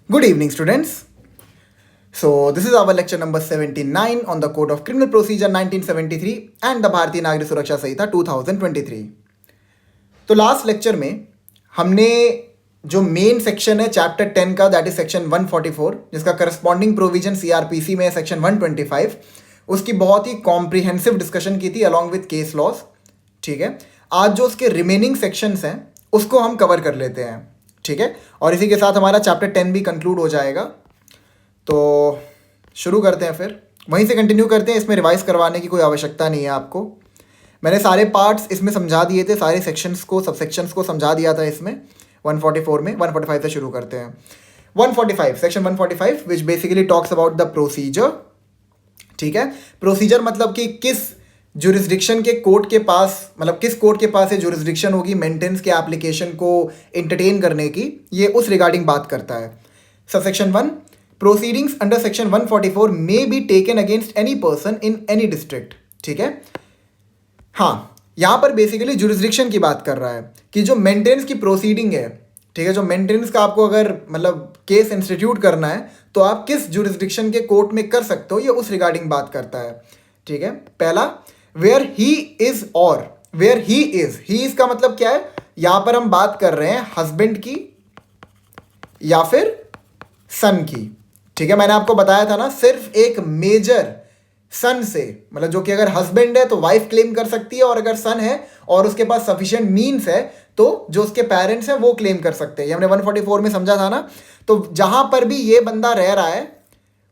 Good evening, students. So, this is our lecture number 79 on the Code of Criminal Procedure 1973 and the भारतीय नागरिक सुरक्षा संहिता 2023. तो last lecture में हमने जो मेन सेक्शन है चैप्टर 10 का, दैट इज सेक्शन 144, जिसका करस्पॉन्डिंग प्रोविजन सीआरपीसी में सेक्शन 125, उसकी बहुत ही कॉम्प्रिहेंसिव डिस्कशन की थी अलॉन्ग विथ केस लॉज. ठीक है, आज जो उसके रिमेनिंग सेक्शंस हैं उसको हम कवर कर लेते हैं. ठीक है, और इसी के साथ हमारा चैप्टर 10 भी कंक्लूड हो जाएगा. तो शुरू करते हैं, फिर वहीं से कंटिन्यू करते हैं. इसमें रिवाइज करवाने की कोई आवश्यकता नहीं है आपको. मैंने सारे पार्ट्स इसमें समझा दिए थे, सारे सेक्शंस को, सब सेक्शंस को समझा दिया था इसमें 144 में. 145 से शुरू करते हैं. 145, section 145 which basically talks about the procedure. ठीक है, प्रोसीजर मतलब कि किस जुरिस्डिक्शन के कोर्ट के पास, मतलब किस कोर्ट के पास ये जुरिस्डिक्शन होगी मेंटेनेंस के एप्लीकेशन को एंटरटेन करने की, ये उस रिगार्डिंग बात करता है. Subsection 1, proceedings under section 144 may be taken against any person in any district. ठीक है, हाँ, यहां पर बेसिकली जुरिस्डिक्शन की बात कर रहा है कि जो मेंटेनेंस की प्रोसीडिंग है, ठीक है, जो मेंटेनेंस का आपको अगर मतलब केस इंस्टीट्यूट करना है तो आप किस जुरिस्डिक्शन के कोर्ट में कर सकते हो, ये उस रिगार्डिंग बात करता है. ठीक है, पहला वेयर ही इज, और वेयर ही इज का मतलब क्या है, यहां पर हम बात कर रहे हैं हस्बैंड की या फिर सन की. ठीक है, मैंने आपको बताया था ना, सिर्फ एक मेजर सन से, मतलब जो कि अगर हस्बैंड है तो वाइफ क्लेम कर सकती है, और अगर सन है और उसके पास सफिशिएंट मीन्स है तो जो उसके पेरेंट्स हैं वो क्लेम कर सकते हैं. ये हमने 144 में समझा था ना. तो जहां पर भी ये बंदा रह रहा है,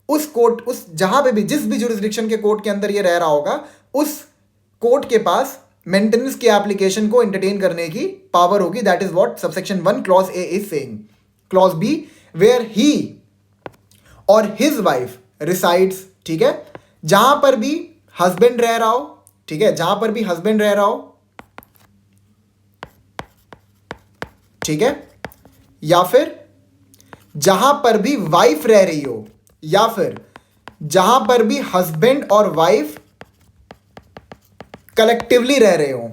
उस कोर्ट, उस जहां पे भी, जिस भी जुरिस्डिक्शन के कोर्ट के अंदर ये रह रहा होगा, उस कोर्ट के पास मेंटेनेंस की एप्लीकेशन को एंटरटेन करने की पावर होगी. That is what subsection 1 clause A is saying. Clause B, where he or his wife resides. ठीक है, जहां पर भी हस्बैंड रह रहा हो, ठीक है, जहां पर भी हस्बैंड रह रहा हो, ठीक है, या फिर जहां पर भी वाइफ रह रही हो, या फिर जहां पर भी हस्बैंड और वाइफ कलेक्टिवली रह रहे हो.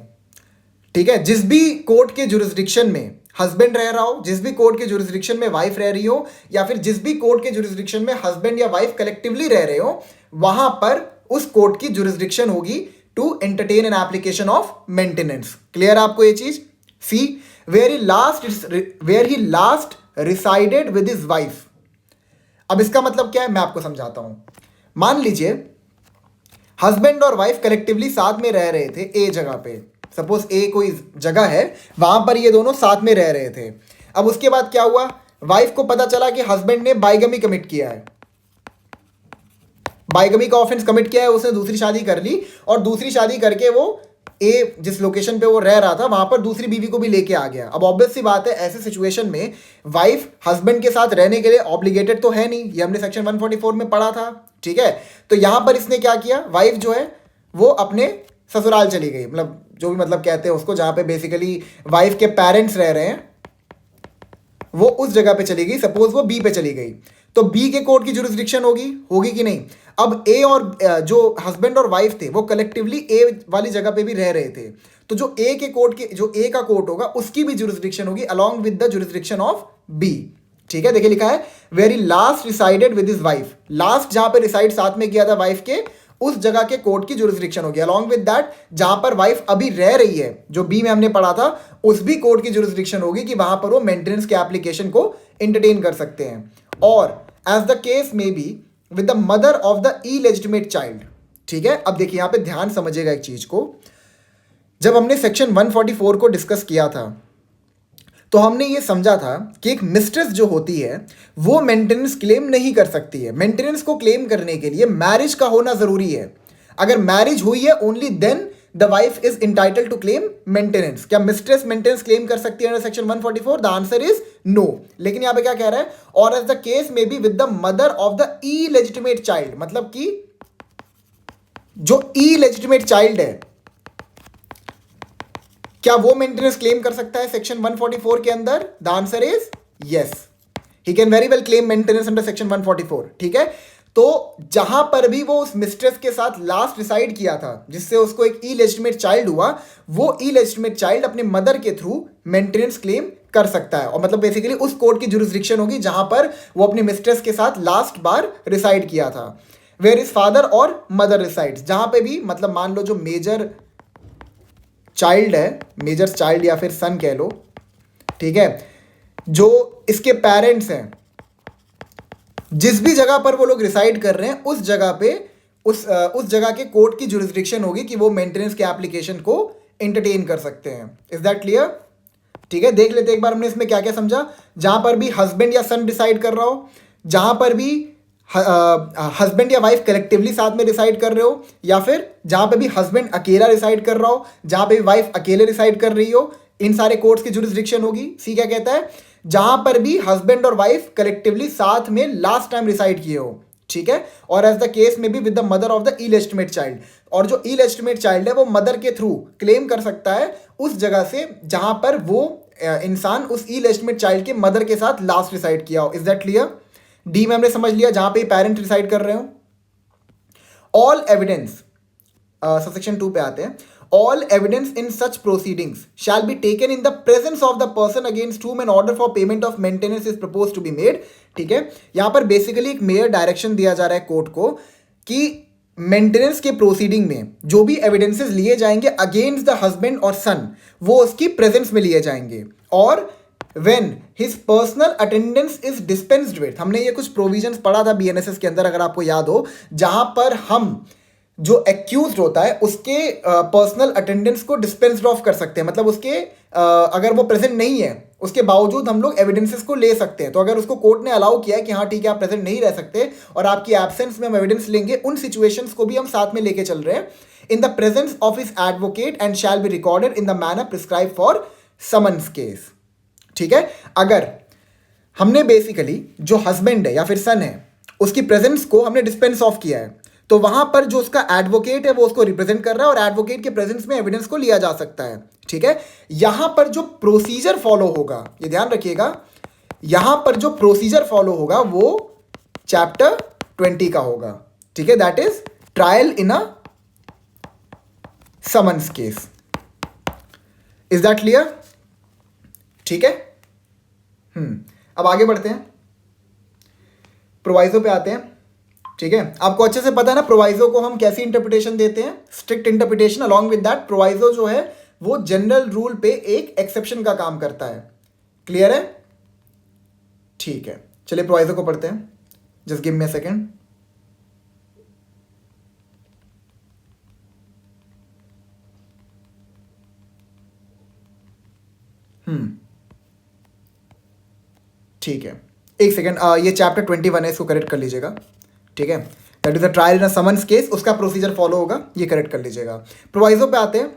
ठीक है, जिस भी कोर्ट के जुरिस्डिक्शन में हस्बैंड रह रहा हो, जिस भी कोर्ट के जुरिस्डिक्शन में वाइफ रह रही हो, या फिर जिस भी कोर्ट के जुरिस्डिक्शन में हस्बैंड या वाइफ कलेक्टिवली रह रहे हो, वहां पर उस कोर्ट की जुरिस्डिक्शन होगी to entertain an application of maintenance. Clear आपको ये चीज? See, where he last resided with his wife. अब इसका मतलब क्या है, मैं आपको समझाता हूं. मान लीजिए हस्बैंड और वाइफ कलेक्टिवली साथ में रह रहे थे ए जगह पे. सपोज ए कोई जगह है, वहां पर ये दोनों साथ में रह रहे थे. अब उसके बाद क्या हुआ, वाइफ को पता चला कि हस्बैंड ने बाइगमी कमिट किया है, बाइगमी का ऑफेंस कमिट किया है, उसने दूसरी शादी कर ली, और दूसरी शादी करके वो ए जिस लोकेशन पे वो रह रहा था वहां पर दूसरी बीवी को भी लेके आ गया. अब ऑब्वियस सी बात है, ऐसे सिचुएशन में वाइफ हस्बैंड के साथ रहने के लिए ऑब्लिगेटेड तो है नहीं. ये हमने सेक्शन 144 में पढ़ा था. ठीक है, तो यहां पर इसने क्या किया, वाइफ जो है वो अपने ससुराल चली गई, मतलब जो भी मतलब कहते हैं उसको, जहां पे बेसिकली वाइफ के पेरेंट्स रह रहे हैं, वो उस जगह पे चली गई. सपोज वो बी पे चली गई, तो बी के कोर्ट की जुरिस्डिक्शन होगी कि नहीं. अब ए और जो हस्बैंड और वाइफ थे वो कलेक्टिवली ए वाली जगह पे भी रह रहे थे, तो जो ए के कोर्ट के, जो ए का कोर्ट होगा उसकी भी जुरिस्डिक्शन होगी along with the jurisdiction of B. ठीक है, देखिए लिखा है very last resided with his wife. Last जहां पे रिसाइड साथ में किया था वाइफ के, उस जगह के कोर्ट की जुरिस्डिक्शन होगी अलॉन्ग विद दैट. जहां पर वाइफ अभी रह रही है, जो बी में हमने पढ़ा था, उस भी कोर्ट की जुरिस्डिक्शन होगी कि वहां पर वो मेंटेनेंस के एप्लीकेशन को एंटरटेन कर सकते हैं. और as the case may be with the mother of the illegitimate child. ठीक है, अब देखिए यहां पे ध्यान समझिएगा एक चीज को. जब हमने सेक्शन 144 को डिस्कस किया था तो हमने ये समझा था कि एक मिस्ट्रेस जो होती है वो मेंटेनेंस क्लेम नहीं कर सकती है. मेंटेनेंस को क्लेम करने के लिए मैरिज का होना जरूरी है. अगर मैरिज हुई है only then the wife is entitle to claim maintenance. क्या मिस्ट्रेस मेंटेनेंस क्लेम कर सकती है under section 144? The answer is no. लेकिन यहां पे क्या कह रहा है, or as the case may be with the mother of the illegitimate child. मतलब कि जो इलेजिटिमेट चाइल्ड है, क्या वो मेंटेनेंस क्लेम कर सकता है सेक्शन 144 के अंदर? The answer is yes, he can very well claim maintenance under section 144. ठीक है, तो जहां पर भी वो उस मिस्ट्रेस के साथ लास्ट डिसाइड किया था, जिससे उसको एक इलेजिटिमेट चाइल्ड हुआ, वो इलेजिटिमेट चाइल्ड अपने मदर के थ्रू मेंटेनेंस क्लेम कर सकता है, और मतलब बेसिकली उस कोर्ट की जुरिस्डिक्शन होगी जहां पर वो अपनी मिस्ट्रेस के साथ लास्ट बार रिसाइड किया था। वेयर इज फादर और मदर रिसाइड्स, जहां पे भी मतलब मान लो जो मेजर चाइल्ड है, मेजर चाइल्ड या फिर सन कह लो, ठीक है, जो इसके पेरेंट्स हैं, जिस भी जगह पर वो लोग रिसाइड कर रहे हैं उस जगह पे उस जगह के कोर्ट की जुरिस्डिक्शन होगी कि वो मेंटेनेंस के एप्लीकेशन को एंटरटेन कर सकते हैं। Is that clear? ठीक है, देख लेते एक बार हमने इसमें क्या क्या समझा। जहां पर भी हस्बैंड या सन डिसाइड कर रहा हो, जहां पर भी हस्बैंड या वाइफ कलेक्टिवली साथ में डिसाइड कर रहे हो, या फिर जहां पे भी हस्बैंड अकेला डिसाइड कर रहा हो, जहां पे भी वाइफ अकेले डिसाइड कर रही हो, इन सारे कोर्ट्स की जुरिस्डिक्शन होगी। सी क्या कहता है? जहां पर भी हस्बैंड और वाइफ कलेक्टिवली साथ में लास्ट टाइम डिसाइड किए हो, ठीक है, और एज द केस में भी with the mother of the illegitimate child, और जो इलेजिटिमेट चाइल्ड है वो मदर के थ्रू क्लेम कर सकता है उस जगह से जहां पर वो इंसान उस इलेजिटिमेट चाइल्ड के मदर के साथ लास्ट डिसाइड किया हो। Is that clear? डी में हमने समझ लिया जहां पे पेरेंट डिसाइड कर रहे हो। ऑल एविडेंस, सबसेक्शन 2 पे आते हैं। All evidence in such proceedings shall be taken in the presence of the person against whom an order for payment of maintenance is proposed to be made। ठीक है, यहां पर बेसिकली एक mayor direction दिया जा रहा है कोर्ट को कि मेंटेनेंस के प्रोसीडिंग में जो भी एविडेंसेस लिए जाएंगे अगेंस्ट द हस्बैंड और सन, वो उसकी प्रेजेंस में लिए जाएंगे। और when his personal attendance is dispensed with, हमने ये कुछ प्रोविजंस पढ़ा था बीएनएसएस के अंदर अगर आपको याद हो, जहां पर हम जो एक्यूज्ड होता है उसके पर्सनल अटेंडेंस को डिस्पेंस्ड ऑफ कर सकते हैं, मतलब उसके अगर वो प्रेजेंट नहीं है उसके बावजूद हम लोग एविडेंसेस को ले सकते हैं। तो अगर उसको कोर्ट ने अलाउ किया है कि हाँ ठीक है आप प्रेजेंट नहीं रह सकते और आपकी एब्सेंस में हम एविडेंस लेंगे, उन सिचुएशंस को भी हम साथ में लेके चल रहे हैं in the presence of his advocate and shall be recorded in the manner prescribe for summons case. ठीक है, अगर हमने बेसिकली जो हस्बैंड है या फिर सन है उसकी प्रेजेंस को हमने डिस्पेंस ऑफ किया है, तो वहां पर जो उसका एडवोकेट है वो उसको रिप्रेजेंट कर रहा है और एडवोकेट के प्रेजेंस में एविडेंस को लिया जा सकता है। ठीक है, यहां पर जो प्रोसीजर फॉलो होगा, ये ध्यान रखिएगा, यहां पर जो प्रोसीजर फॉलो होगा वो चैप्टर 20 का होगा। ठीक है, that is trial in a summons case. Is that clear? ठीक है, अब आगे बढ़ते हैं, प्रोवाइजो पे आते हैं। ठीक है, आपको अच्छे से पता है ना प्रोवाइजो को हम कैसी इंटरप्रिटेशन देते हैं, strict interpretation. Along with that proviso जो है वो जनरल रूल पे एक एक्सेप्शन का काम करता है। क्लियर है? ठीक है, चलिए प्रोवाइजो को पढ़ते हैं। Just give me a second. ठीक है, एक सेकेंड, ये चैप्टर 21 है, इसको करेक्ट कर लीजिएगा। ठीक है, that is the trial in a summons case, उसका प्रोसीजर फॉलो होगा, ये करेक्ट कर लीजिएगा। प्रोवाइजो पे आते हैं।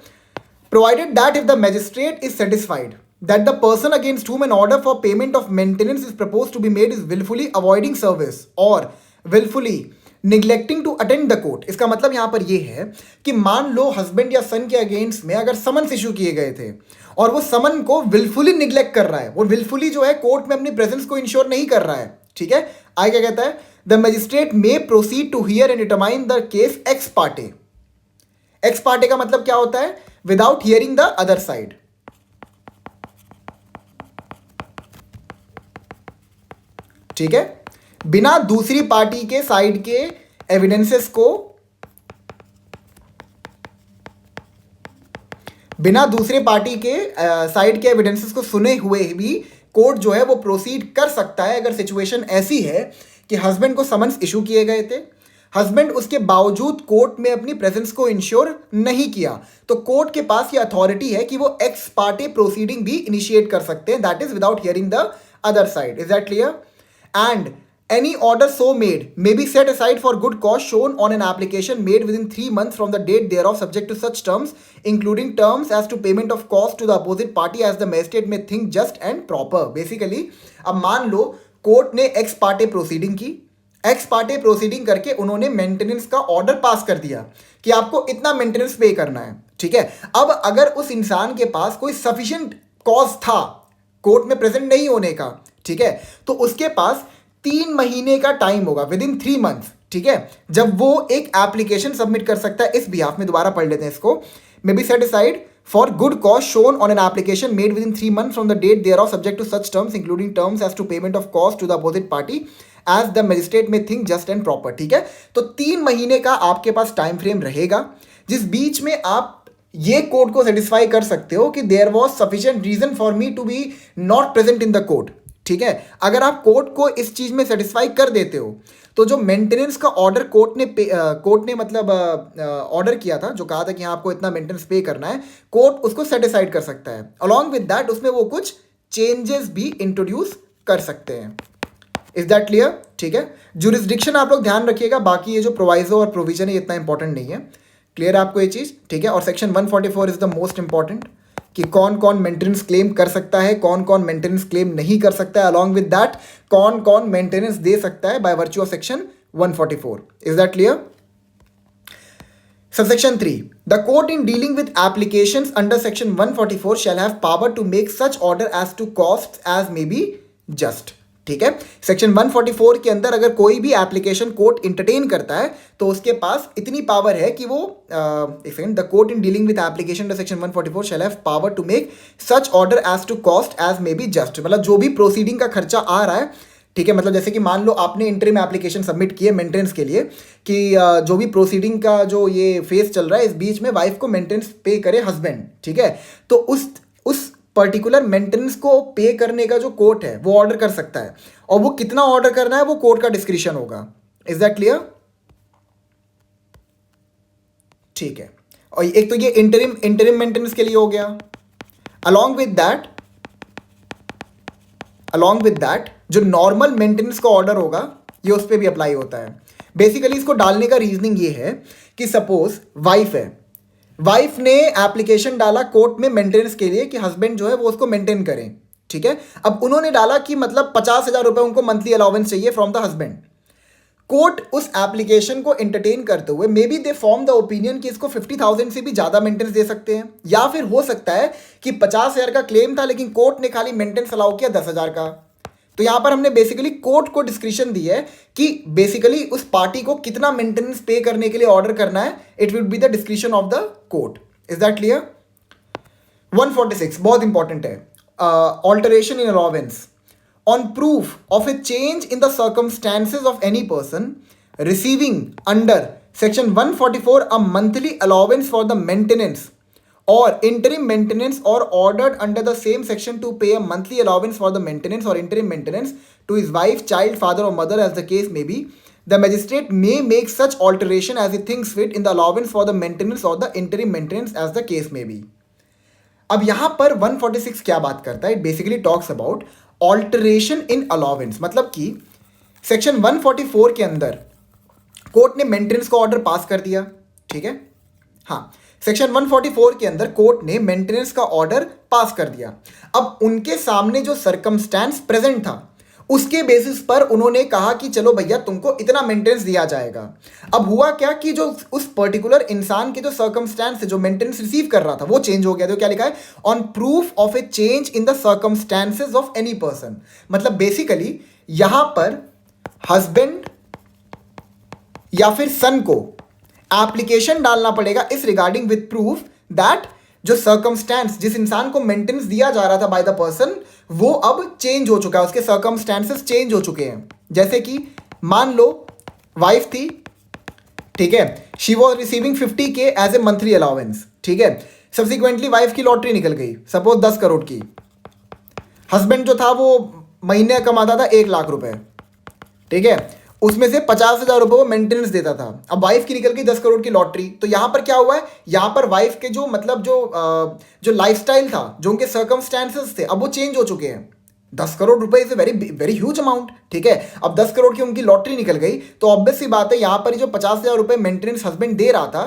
Provided that if the magistrate is satisfied that the person against whom an order for payment of maintenance is proposed to be made is willfully avoiding service or willfully neglecting to attend the court। इसका मतलब यहां पर यह है कि मान लो husband या सन के अगेंस्ट में अगर समन्स इशू किए गए थे और वो समन को विलफुली निग्लेक्ट कर रहा है, वो विलफुली जो है कोर्ट में अपनी प्रेजेंस को इंश्योर नहीं कर रहा है। ठीक है, आगे क्या कहता है? The magistrate may proceed to hear and determine the case ex parte. Ex parte का मतलब क्या होता है? Without hearing the other side. ठीक है, बिना दूसरी पार्टी के साइड के एविडेंसेस को, बिना दूसरे पार्टी के साइड के एविडेंसेस को सुने हुए भी कोर्ट जो है वो प्रोसीड कर सकता है अगर सिचुएशन ऐसी है कि हस्बैंड को समन्स इशू किए गए थे, हस्बैंड उसके बावजूद कोर्ट में अपनी प्रेजेंस को इंश्योर नहीं किया, तो कोर्ट के पास ये अथॉरिटी है कि वो एक्स पार्टी प्रोसीडिंग भी इनिशिएट कर सकते हैं, that is without hearing the other side. Is that clear? And any order so made may be set aside for good cause shown on an application made within 3 months from the date thereof, subject to such terms including terms as to payment of cost to the opposite party as the magistrate may think just and proper। Basically अब मान लो court ने x Partey proceeding की, x Partey proceeding करके उन्होंने maintenance का order pass कर दिया कि आपको इतना मेंटेनेंस पे करना है। ठीक है, अब अगर उस इंसान के पास कोई सफिशिएंट कॉज था कोर्ट में प्रेजेंट नहीं होने का, ठीक है, तो उसके पास 3 महीने का टाइम होगा, विद इन 3 मंथ्स। ठीक है, जब वो एक एप्लीकेशन सबमिट कर सकता है इस बिहाफ में। दोबारा पढ़ लेते हैं इसको। May be set aside for good cause shown on an application made within 3 months from the date thereof, subject to such terms including terms as to payment of cost to the opposite party as the magistrate may think just and proper. ठीक है, तो 3 महीने का आपके पास time frame रहेगा जिस बीच में आप ये कोर्ट को सेटिस्फाई कर सकते हो कि there was sufficient reason for me to be not present in the court. ठीक है, अगर आप कोर्ट को इस चीज में सेटिस्फाई कर देते हो तो जो मेंटेनेंस का ऑर्डर कोर्ट ने मतलब ऑर्डर किया था, जो कहा था कि हाँ आपको इतना मेंटेनेंस पे करना है, कोर्ट उसको सेटिसाइड कर सकता है. अलॉन्ग विद दैट उसमें वो कुछ चेंजेस भी इंट्रोड्यूस कर सकते हैं. Is that clear? ठीक है, जुरिस्डिक्शन आप लोग ध्यान रखिएगा, बाकी ये जो प्रोवाइजो और प्रोविजन है इतना इंपॉर्टेंट नहीं है. क्लियर है आपको ये चीज? ठीक है, और section 144 is the most important कि कौन कौन मेंटेनेंस क्लेम कर सकता है, कौन कौन मेंटेनेंस क्लेम नहीं कर सकता है, अलॉन्ग विद दैट कौन कौन मेंटेनेंस दे सकता है by virtue of section 144. Is that clear? Subsection 3. The court in dealing with applications under section 144 shall have power to make such order as to costs as may be just. ठीक है, section 144 के अंदर अगर कोई भी application court entertain करता है तो उसके पास इतनी पावर है कि वो the court in dealing with application under section 144 shall have power to make such order as to cost as may be just. मतलब जो भी प्रोसीडिंग का खर्चा आ रहा है, ठीक है, मतलब जैसे कि मान लो आपने इंटरिम एप्लीकेशन सबमिट किए मेंटेनेंस के लिए कि जो भी प्रोसीडिंग का जो ये फेज चल रहा है इस बीच में वाइफ को मेंटेनेंस पे करे हस्बैंड. ठीक है, तो उस पर्टिकुलर मेंटेनेंस को पे करने का जो कोर्ट है वो ऑर्डर कर सकता है, और वो कितना ऑर्डर करना है वो कोर्ट का डिस्क्रिशन होगा. Is that clear? ठीक है, और एक तो ये इंटरिम मेंटेनेंस के लिए हो गया. अलॉन्ग विद दैट जो नॉर्मल मेंटेनेंस का ऑर्डर होगा ये उस पर भी अप्लाई होता है. बेसिकली इसको डालने का रीजनिंग ये है कि सपोज वाइफ है, वाइफ ने एप्लीकेशन डाला कोर्ट में मेंटेनेंस के लिए कि हस्बैंड जो है वो उसको मेंटेन करें. ठीक है, अब उन्होंने डाला कि मतलब 50,000 रुपए उनको मंथली अलाउंस चाहिए फ्रॉम द हस्बैंड. कोर्ट उस एप्लीकेशन को एंटरटेन करते हुए may be they form the opinion कि इसको 50,000 से भी ज्यादा मेंटेनेंस दे सकते हैं, या फिर हो सकता है कि 50,000 का क्लेम था लेकिन कोर्ट ने खाली मेंटेनेंस अलाउ किया 10,000 का. तो यहां पर हमने बेसिकली कोर्ट को डिस्क्रिशन दी है कि बेसिकली उस पार्टी को कितना मेंटेनेंस पे करने के लिए ऑर्डर करना है. It will be the discretion of the court. Is that clear? 146 बहुत इंपॉर्टेंट है. Alteration in allowance on proof of a change in the circumstances of any person receiving under section 144 a monthly allowance for the maintenance or interim maintenance or ordered under the same section to pay a monthly allowance for the maintenance or interim maintenance to his wife, child, father or mother as the case may be, the magistrate may make such alteration as he thinks fit in the allowance for the maintenance or the interim maintenance as the case may be. अब यहां पर 146 क्या बात करता है? It basically talks about alteration in allowance. मतलब कि section 144 के अंदर कोर्ट ने मेंटेनेंस का ऑर्डर पास कर दिया. ठीक है, हाँ, सेक्शन 144 के अंदर कोर्ट ने मेंटेनेंस का ऑर्डर पास कर दिया. अब उनके सामने जो सर्कमस्टेंस प्रेजेंट था उसके बेसिस पर उन्होंने कहा कि चलो भैया तुमको इतना मेंटेनेंस दिया जाएगा. अब हुआ क्या कि जो उस पर्टिकुलर इंसान के जो सर्कमस्टेंस है, जो मेंटेनेंस रिसीव कर रहा था वो चेंज हो गया. तो क्या लिखा है? On proof of A change in the circumstances of any person. मतलब बेसिकली यहां पर हस्बैंड या फिर सन को एप्लीकेशन डालना पड़ेगा इस रिगार्डिंग विद प्रूफ दैट जो सर्कमस्टेंस, जिस इंसान को मेंटेनेंस दिया जा रहा था बाय द पर्सन, वो अब चेंज हो चुका है, उसके सर्कमस्टेंसेस चेंज हो चुके हैं. जैसे कि मान लो वाइफ थी, ठीक है, she was receiving 50K as a monthly allowance. ठीक है, सब्सिक्वेंटली वाइफ की लॉटरी निकल गई सपोज 10 करोड़ की. हस्बैंड जो था वो महीने कमाता था 1 लाख रुपए. ठीक है, उसमें से 50,000 रुपए वो मेंटेनेंस देता था. अब वाइफ की निकल गई 10 करोड़ की लॉटरी. तो यहां पर क्या हुआ है? यहां पर वाइफ के जो मतलब जो लाइफस्टाइल था, जो उनके सर्कमस्टेंसेस थे, अब वो चेंज हो चुके हैं. 10 करोड़ रुपए is a very very huge amount. ठीक है, अब 10 करोड़ की उनकी लॉटरी निकल गई तो ऑब्वियस सी बात है यहां पर जो 50,000 रुपए मेंटेनेंस हस्बैंड दे रहा था,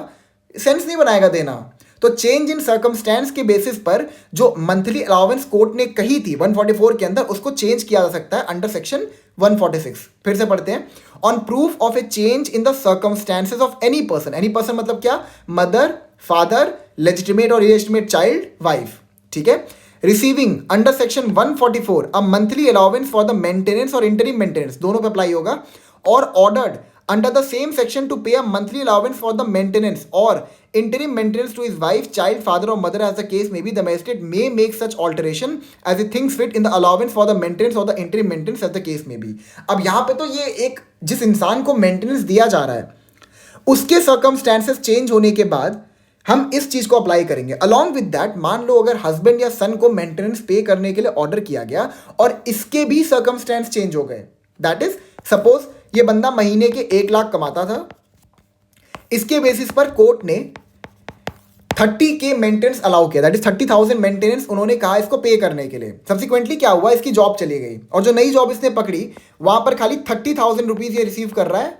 सेंस नहीं बनाएगा देना. तो चेंज इन सर्कमस्टेंस के बेसिस पर जो मंथली अलाउंस कोर्ट ने कही थी 144 के अंदर, उसको चेंज किया जा सकता है अंडर सेक्शन 146. फिर से पढ़ते हैं. On proof of A change in the circumstances of any person. Any person मतलब क्या? मदर, फादर, लेजिटिमेट और इलेजिटिमेट चाइल्ड, वाइफ. ठीक है, receiving under section 144 a monthly allowance for the maintenance or interim maintenance, दोनों पे apply होगा. और ordered under the same section to pay a monthly allowance for the maintenance or interim maintenance to his wife, child, father or mother as the case may be, the magistrate may make such alteration as he thinks fit in the allowance for the maintenance or the interim maintenance as the case may be. अब यहाँ पे तो ये एक जिस इंसान को maintenance दिया जा रहा है उसके सर्कमस्टेंसेस चेंज होने के बाद हम इस चीज को अप्लाई करेंगे. अलॉन्ग विद दैट, मान लो अगर हस्बैंड या सन को मेंटेनेंस पे करने के लिए ऑर्डर किया गया और इसके भी सर्कमस्टेंस चेंज हो गए. दैट इज, सपोज ये बंदा महीने के 1 लाख कमाता था, इसके बेसिस पर कोर्ट ने 30K मेंटेनेंस अलाउ किया. दैट इज 30,000 मेंटेनेंस उन्होंने कहा इसको पे करने के लिए. सब्सिक्वेंटली क्या हुआ, इसकी जॉब चली गई और जो नई जॉब इसने पकड़ी वहां पर खाली 30,000 रुपीज ये रिसीव कर रहा है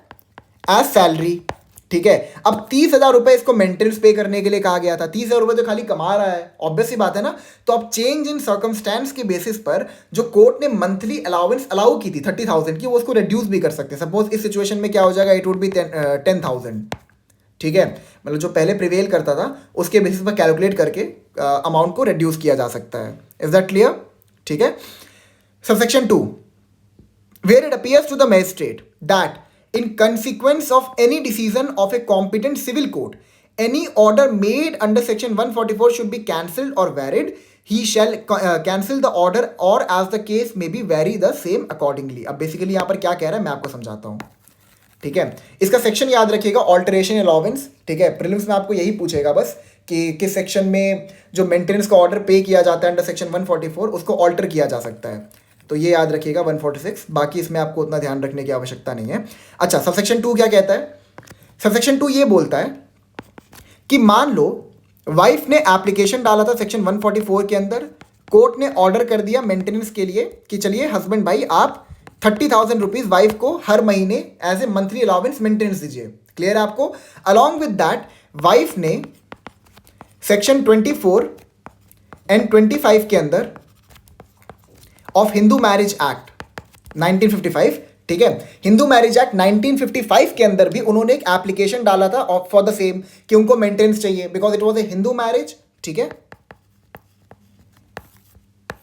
एज सैलरी. ठीक है, अब 30,000 रुपए इसको मेंटेनेंस पे करने के लिए कहा गया था. 30,000 रुपए तो खाली कमा रहा है, ऑब्वियस सी बात है ना. तो अब चेंज इन सर्कमस्टेंस के बेसिस पर जो कोर्ट ने मंथली अलाउंस अलाउ की थी 30,000 की, वो उसको रिड्यूस भी कर सकते हैं. सपोज इस सिचुएशन में क्या हो जाएगा, इट वुड बी 10,000. ठीक है, मतलब जो पहले प्रिवेल करता था उसके बेसिस पर कैलकुलेट करके अमाउंट को रिड्यूस किया जा सकता है. Is that clear? ठीक है. Subsection 2, where it appears to the magistrate that in consequence of any decision of a competent civil court, any order made under section 144 should be cancelled or varied, he shall cancel the order or as the case may be vary the same accordingly. अब basically यहाँ पर क्या कह रहा है मैं आपको समझाता हूँ. ठीक है, इसका सेक्शन याद रखिएगा, ऑल्टरेशन अलाउंस. ठीक है, प्रीलिम्स में आपको यही पूछेगा बस कि किस सेक्शन में जो मेंटेनेंस का ऑर्डर पे किया जाता है अंडर सेक्शन 144 उसको ऑल्टर किया जा सकता है. तो ये याद रखिएगा 146. बाकी इसमें आपको उतना ध्यान रखने की आवश्यकता नहीं है. अच्छा, सबसेक्शन 2 क्या कहता है? सबसेक्शन 2 ये बोलता है कि मान लो वाइफ ने एप्लीकेशन डाला था सेक्शन 144 के अंदर, कोर्ट ने ऑर्डर कर दिया मेंटेनेंस के लिए कि चलिए हस्बैंड भाई आप 30,000 रुपीज वाइफ को हर महीने as a monthly allowance maintenance दीजिए. क्लियर है आपको? अलॉन्ग विद दैट वाइफ ने सेक्शन 24 एंड 25 के अंदर ऑफ हिंदू मैरिज एक्ट 1955, ठीक है, हिंदू मैरिज एक्ट 1955 के अंदर भी उन्होंने एक एप्लीकेशन डाला था फॉर द सेम कि उनको मेंटेनेंस चाहिए because it was a Hindu marriage. ठीक है,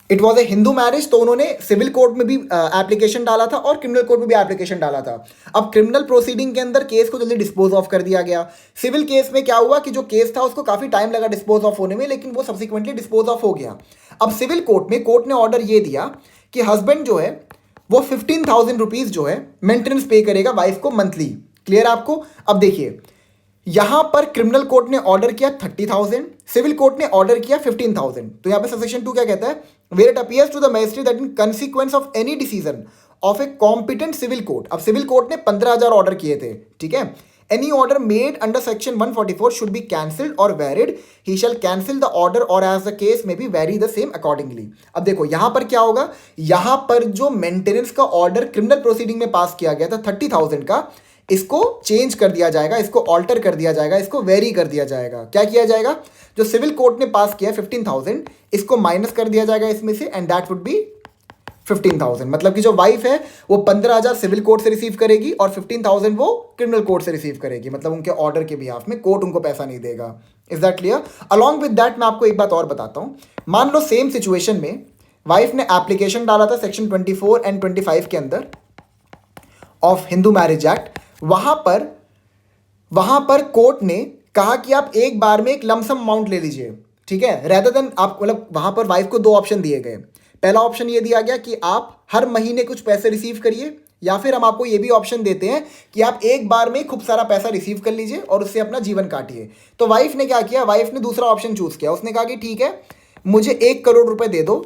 it was a Hindu marriage. तो उन्होंने सिविल कोर्ट में भी एप्लीकेशन डाला था और क्रिमिनल कोर्ट में भी एप्लीकेशन डाला था. अब क्रिमिनल प्रोसीडिंग के अंदर केस को जल्दी डिस्पोज ऑफ कर दिया गया. सिविल केस में क्या हुआ कि जो केस था उसको काफी टाइम लगा डिस्पोज ऑफ होने में, लेकिन वो सब्सिक्वेंटली डिस्पोज ऑफ हो गया. अब सिविल कोर्ट में कोर्ट ने ऑर्डर ये दिया कि हस्बैंड जो है वो 15,000 रुपीज जो है मेंटेनेंस पे करेगा वाइफ को मंथली. क्लियर आपको? अब देखिए यहां पर क्रिमिनल कोर्ट ने ऑर्डर किया 30,000, सिविल कोर्ट ने ऑर्डर किया 15,000. तो यहां पे सबसेक्शन 2 क्या कहता है? Where it appears to the magistrate that in consequence of any decision of a competent civil court. अब सिविल कोर्ट ने 15,000 ऑर्डर किए थे. ठीक है, any order made under section 144 should be cancelled or varied, he shall cancel the order or as the case may be vary the same accordingly. अब देखो यहां पर क्या होगा, यहां पर जो मेंटेनेंस का ऑर्डर क्रिमिनल प्रोसीडिंग में पास किया गया था 30,000 का, इसको चेंज कर दिया जाएगा, इसको ऑल्टर कर दिया जाएगा, इसको वेरी कर दिया जाएगा. क्या किया जाएगा? जो सिविल कोर्ट ने पास किया 15,000 इसको माइनस कर दिया जाएगा इसमें से एंड दैट वुड बी 15,000. मतलब कि जो वाइफ है वो 15,000 सिविल कोर्ट से रिसीव करेगी और 15,000 वो क्रिमिनल कोर्ट से रिसीव करेगी. मतलब उनके ऑर्डर के बिहाफ में कोर्ट उनको पैसा नहीं देगा. Is that clear? Along with that मैं आपको एक बात और बताता हूं. मान लो सेम सिचुएशन में वाइफ ने एप्लीकेशन डाला था सेक्शन 24 एंड 25 के अंदर ऑफ हिंदू मैरिज एक्ट. वहां पर कोर्ट ने कहा कि आप एक बार में एक लमसम अमाउंट ले लीजिए. ठीक है, रेदर देन आप, मतलब वहां पर वाइफ को 2 ऑप्शन दिए गए. पहला ऑप्शन ये दिया गया कि आप हर महीने कुछ पैसे रिसीव करिए, या फिर हम आपको ये भी ऑप्शन देते हैं कि आप एक बार में खूब सारा पैसा रिसीव कर लीजिए और उससे अपना जीवन काटिए. तो वाइफ ने क्या किया, वाइफ ने दूसरा ऑप्शन चूज किया. उसने कहा कि ठीक है मुझे 1 करोड़ रुपए दे दो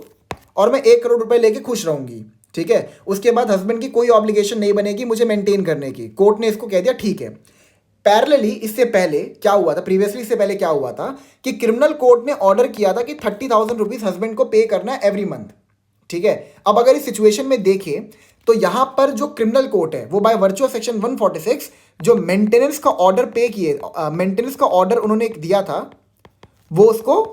और मैं 1 करोड़ रुपए लेके खुश रहूंगी. ठीक है, उसके बाद हस्बैंड की कोई ऑब्लिगेशन नहीं बनेगी मुझे मेंटेन करने की. कोर्ट ने इसको कह दिया ठीक है. पैरेलली इससे पहले क्या हुआ था, प्रीवियसली इससे पहले क्या हुआ था कि क्रिमिनल कोर्ट ने ऑर्डर किया था कि 30,000 रुपीज हस्बैंड को पे करना है एवरी मंथ. ठीक है, अब अगर इस सिचुएशन में देखें तो यहां पर जो क्रिमिनल कोर्ट है वो बाय वर्चू ऑफ सेक्शन 146 जो मेंटेनेंस का ऑर्डर पे किए, मेंटेनेंस का ऑर्डर उन्होंने दिया था वो उसको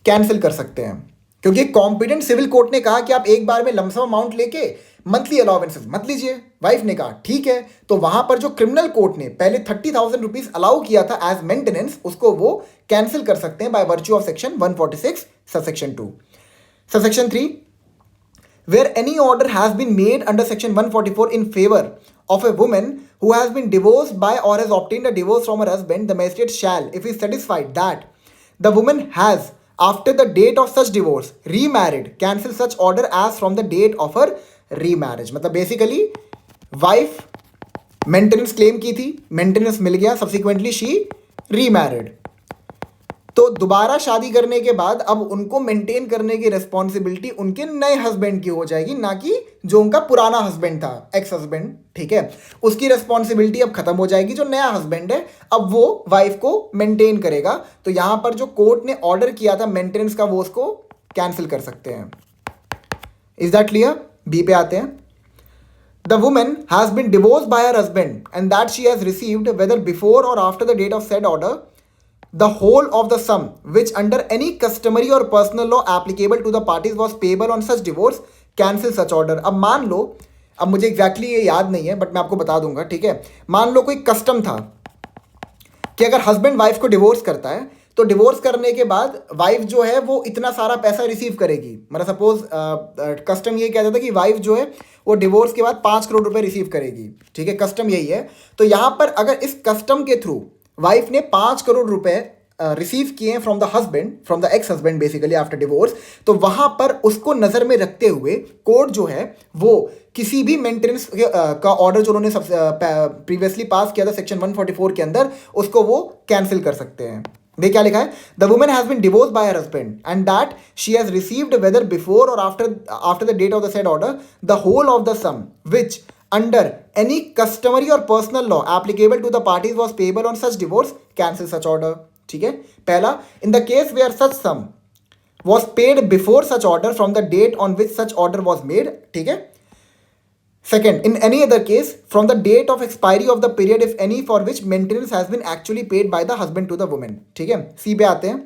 कैंसिल कर सकते हैं, क्योंकि कॉम्पिटेंट सिविल कोर्ट ने कहा कि आप एक बार में लमसम अमाउंट लेके मंथली अलाउंसेस मत लीजिए. वाइफ ने कहा ठीक है, तो वहां पर जो क्रिमिनल कोर्ट ने पहले 30,000 रुपीज अलाउ किया था एज मेंटेनेंस उसको वो कैंसिल कर सकते हैं by virtue of section 146 subsection 2. Subsection 3, where any order has been made under section 144 in favor of a woman who has been divorced by or has obtained a divorce from her husband, the magistrate shall, if he is satisfied that the woman has, after the date of such divorce, remarried, cancel such order as from the date of her remarriage. मतलब basically wife maintenance claim की थी, maintenance मिल गया, subsequently she remarried, तो दोबारा शादी करने के बाद अब उनको मेंटेन करने की रिस्पॉन्सिबिलिटी उनके नए हस्बैंड की हो जाएगी, ना कि जो उनका पुराना हस्बैंड था, एक्स हस्बैंड, ठीक है, उसकी रिस्पॉन्सिबिलिटी अब खत्म हो जाएगी। जो नया हस्बैंड है अब वो वाइफ को मेंटेन करेगा। तो यहां पर जो कोर्ट ने ऑर्डर किया था मेंटेनेंस का वो उसको कैंसिल कर सकते हैं। Is that clear? बी पे आते हैं। The woman has been divorced by her husband and that she has received, whether before or after the date of said order, the whole of the sum which under any customary or personal law applicable to the parties was payable on such divorce, cancel such order। अब मान लो, अब मुझे exactly ये याद नहीं है but मैं आपको बता दूंगा, ठीक है। मान लो कोई कस्टम था कि अगर हस्बैंड वाइफ को डिवोर्स करता है तो डिवोर्स करने के बाद वाइफ जो है वो इतना सारा पैसा रिसीव करेगी। मतलब सपोज कस्टम ये कहता था कि वाइफ जो है वो डिवोर्स के बाद 5 करोड़ रुपए रिसीव करेगी, ठीक है, कस्टम यही है। तो यहाँ पर अगर इस कस्टम के थ्रू वाइफ ने 5 करोड़ रुपए रिसीव किए हैं from the husband, from the ex husband basically after divorce, तो वहां पर उसको नजर में रखते हुए कोर्ट जो है वो किसी भी मेंटेनेंस का ऑर्डर जो उन्होंने प्रीवियसली पास किया था सेक्शन 144 के अंदर, उसको वो कैंसिल कर सकते हैं। देख क्या लिखा है, the woman has been divorced by her husband and that she has received whether before or after the date of the said order the whole of the sum which under any customary or personal law applicable to the parties was payable on such divorce, cancel such order. ठीक है, पहला, in the case where such sum was paid before such order from the date on which such order was made, ठीक है। Second, in any other case, from the date of expiry of the period, if any, for which maintenance has been actually paid by the husband to the woman. ठीक है, सी पे आते हैं।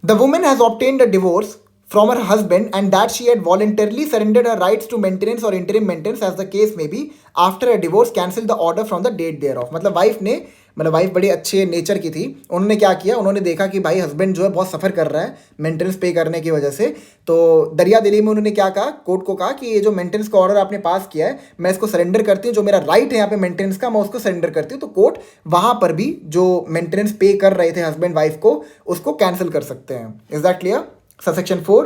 The woman has obtained a divorce from her husband and that she had voluntarily surrendered her rights to maintenance or interim maintenance as the case may be, after a divorce cancel the order from the date thereof। मतलब wife बड़ी अच्छे nature की थी, उन्होंने क्या किया, उन्होंने देखा कि भाई हस्बैंड जो है बहुत सफ़र कर रहा है मेंटेनेंस पे करने की वजह से, तो दरिया दिली में उन्होंने क्या कहा, कोर्ट को कहा कि ये जो मेंटेनेंस का ऑर्डर आपने पास किया है मैं इसको सरेंडर करती हूँ, जो मेरा राइट है यहाँ पे मेंटेनेंस का मैं उसको सरेंडर करती हूँ। तो कोर्ट वहाँ पर भी जो मेंटेनेंस पे कर रहे थे हस्बैंड वाइफ को उसको कैंसिल कर सकते हैं। Is that clear? Section 4,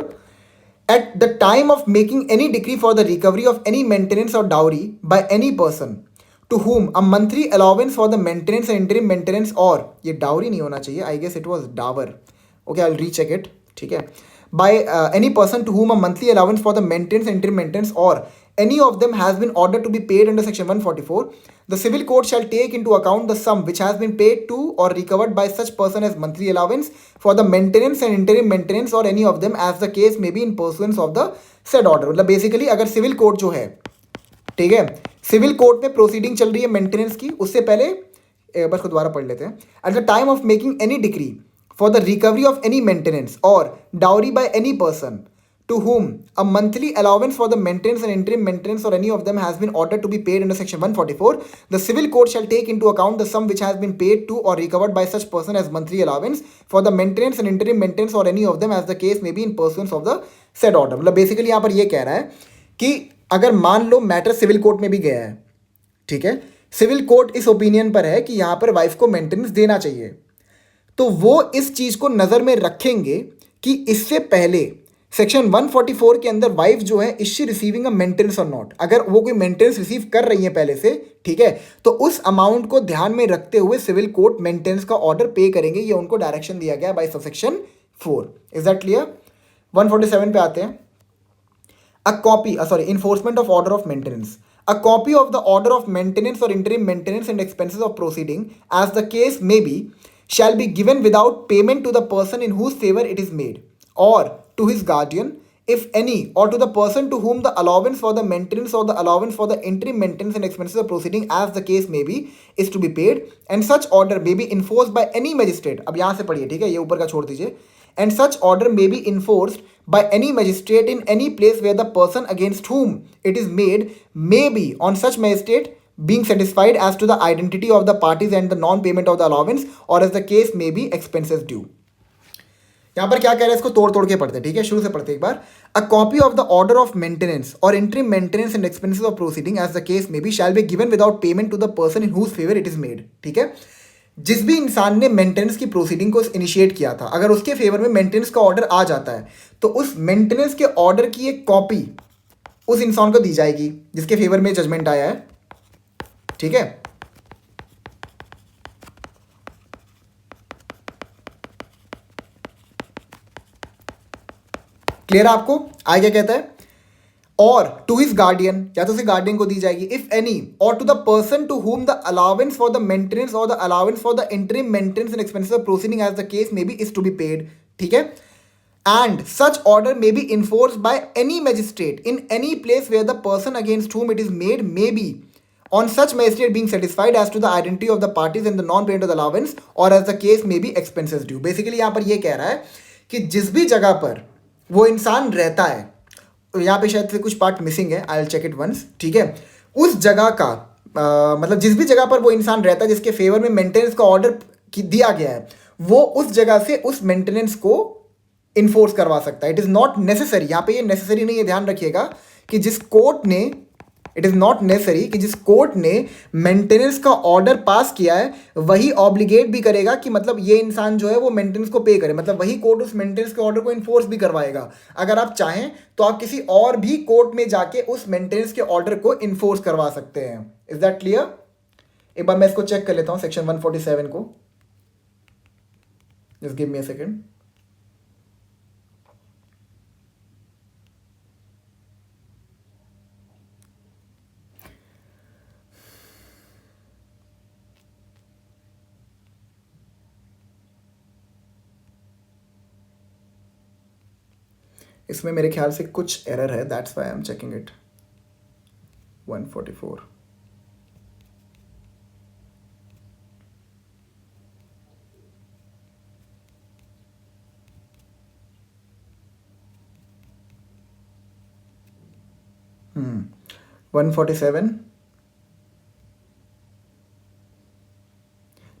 at the time of making any decree for the recovery of any maintenance or dowry by any person to whom a monthly allowance for the maintenance and interim maintenance, or ये dowry नहीं होना चाहिए, I guess it was dower, okay I'll recheck it, ठीक है, by any person to whom a monthly allowance for the maintenance and interim maintenance or any of them has been ordered to be paid under section 144, the civil court shall take into account the sum which has been paid to or recovered by such person as monthly allowance for the maintenance and interim maintenance or any of them as the case may be in pursuance of the said order। मतलब basically अगर civil court जो है, ठीक है, civil court में proceeding चल रही है मेंटेनेंस की, उससे पहले बस को दोबारा पढ़ लेते हैं। At the time of making any decree for the recovery of any maintenance or dowry by any person to whom a monthly allowance for the maintenance and interim maintenance or any of them has been ordered to be paid under section 144, the civil court shall take into account the sum which has been paid to or recovered by such person as monthly allowance for the maintenance and interim maintenance or any of them as the case may be in pursuance of the said order। मतलब basically यहाँ पर ये कह रहा है कि अगर मान लो मैटर सिविल कोर्ट में भी गया है, ठीक है, सिविल कोर्ट इस ओपिनियन पर है कि यहाँ पर वाइफ को मेंटेनेंस देना चाहिए, तो वो इस चीज़ को नज़र में रखेंगे कि इससे पहले सेक्शन 144 के अंदर वाइफ जो है is she receiving a maintenance और नॉट, अगर वो कोई मेंटेनेंस रिसीव कर रही है पहले से, ठीक है, तो उस अमाउंट को ध्यान में रखते हुए सिविल कोर्ट मेंटेनेंस का ऑर्डर पे करेंगे। ये उनको डायरेक्शन दिया गया by section 4। Is that clear? 147 पे आते हैं। A copy enforcement of order of maintenance, a copy of the order of maintenance or interim maintenance and expenses of proceeding as the case may be shall be given without payment to the person in whose favor it is made or to his guardian if any, or to the person to whom the allowance for the maintenance or the allowance for the interim maintenance and expenses of proceeding as the case may be is to be paid, and such order may be enforced by any magistrate। अब यहाँ से पढ़िए, ठीक है, ये ऊपर का छोड़ दीजिए। and such order may be enforced by any magistrate in any place where the person against whom it is made may be on such magistrate being satisfied as to the identity of the parties and the non-payment of the allowance, or as the case may be expenses due। यहाँ पर क्या कह रहा है, इसको तोड़ तोड़ के पढ़ते हैं, ठीक है, शुरू से पढ़ते हैं एक बार। A copy of the order of maintenance or interim maintenance and expenses of proceeding as the case may be shall be given without payment to the person in whose favour it is made, ठीक है। जिस भी इंसान ने maintenance की proceeding को initiate किया था, अगर उसके फेवर में मेंटेनेंस का ऑर्डर आ जाता है तो उस मेंटेनेंस के ऑर्डर की एक कॉपी उस इंसान को दी जाएगी जिसके फेवर में जजमेंट आया है, ठीक है। क्लियर है आपको? आगे क्या कहता है, और टू हिज गार्डियन, या तो उसे गार्डियन को दी जाएगी, if any, or to the person to whom the allowance for the maintenance or the allowance for the interim maintenance and expenses of proceeding as the case may be is to be paid, ठीक है। And such order may be enforced by any magistrate in any place where the person against whom it is made may be on such magistrate being satisfied as to the identity of the parties and the non-payment of the allowance or as the case may be expenses due। Basically यहाँ पर ये कह रहा है कि जिस भी जगह पर वो इंसान रहता है, यहाँ पे शायद से कुछ पार्ट मिसिंग है, I will check it once, ठीक है। उस जगह का मतलब जिस भी जगह पर वो इंसान रहता है जिसके फेवर में मेंटेनेंस का ऑर्डर दिया गया है, वो उस जगह से उस मेंटेनेंस को इन्फोर्स करवा सकता है। इट इज़ नॉट नेसेसरी, यहाँ पे ये नेसेसरी नहीं है, ध्यान रखिएगा कि जिस कोर्ट ने, इट इज़ नॉट नेसेसरी कि जिस कोर्ट ने मेंटेनेंस का ऑर्डर पास किया है वही ऑब्लिगेट भी करेगा कि मतलब ये इंसान जो है वो मेंटेनेंस को पे करे, मतलब वही कोर्ट उस मेंटेनेंस के ऑर्डर को इन्फोर्स भी करवाएगा। अगर आप चाहें तो आप किसी और भी कोर्ट में जाके उस मेंटेनेंस के ऑर्डर को इन्फोर्स करवा सकते हैं। Is that clear? एक बार मैं इसको चेक कर लेता हूँ, सेक्शन 147 को, just give me a second. इसमें मेरे ख्याल से कुछ एरर है, that's why I am checking it. 144 147,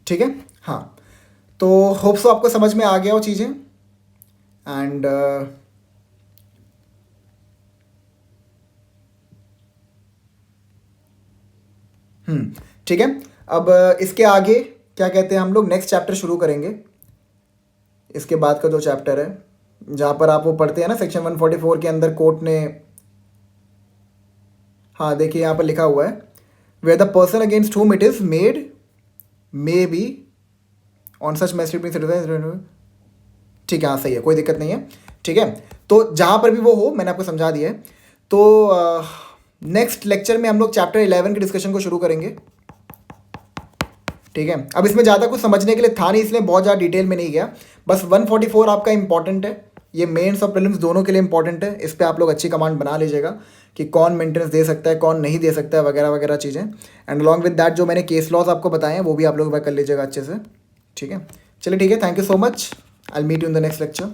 ठीक है। हाँ, तो होप सो आपको समझ में आ गया वो चीज़ें। एंड ठीक है। अब इसके आगे क्या कहते हैं, हम लोग नेक्स्ट चैप्टर शुरू करेंगे। इसके बाद का जो चैप्टर है जहाँ पर आप वो पढ़ते हैं ना, सेक्शन 144 के अंदर कोर्ट ने, हाँ देखिए यहाँ पर लिखा हुआ है, where the person against whom it is made may be on such magistrate, ठीक है, हाँ सही है, कोई दिक्कत नहीं है, ठीक है। तो जहाँ पर भी वो हो मैंने आपको समझा दिया है। तो नेक्स्ट लेक्चर में हम लोग चैप्टर 11 के डिस्कशन को शुरू करेंगे, ठीक है। अब इसमें ज़्यादा कुछ समझने के लिए था नहीं, इसलिए बहुत ज़्यादा डिटेल में नहीं गया। बस 144 आपका इंपॉर्टेंट है, ये मेंस और प्रीलिम्स दोनों के लिए इंपॉर्टेंट है। इस पर आप लोग अच्छी कमांड बना लीजिएगा कि कौन मेंटेनेंस दे सकता है, कौन नहीं दे सकता है, वगैरह वगैरह चीज़ें। एंड अलॉन्ग विद दैट जो मैंने केस लॉज आपको बताए हैं वो भी आप लोग कर लीजिएगा अच्छे से, ठीक है। चलिए ठीक है, thank you so much, I will meet you in the next lecture.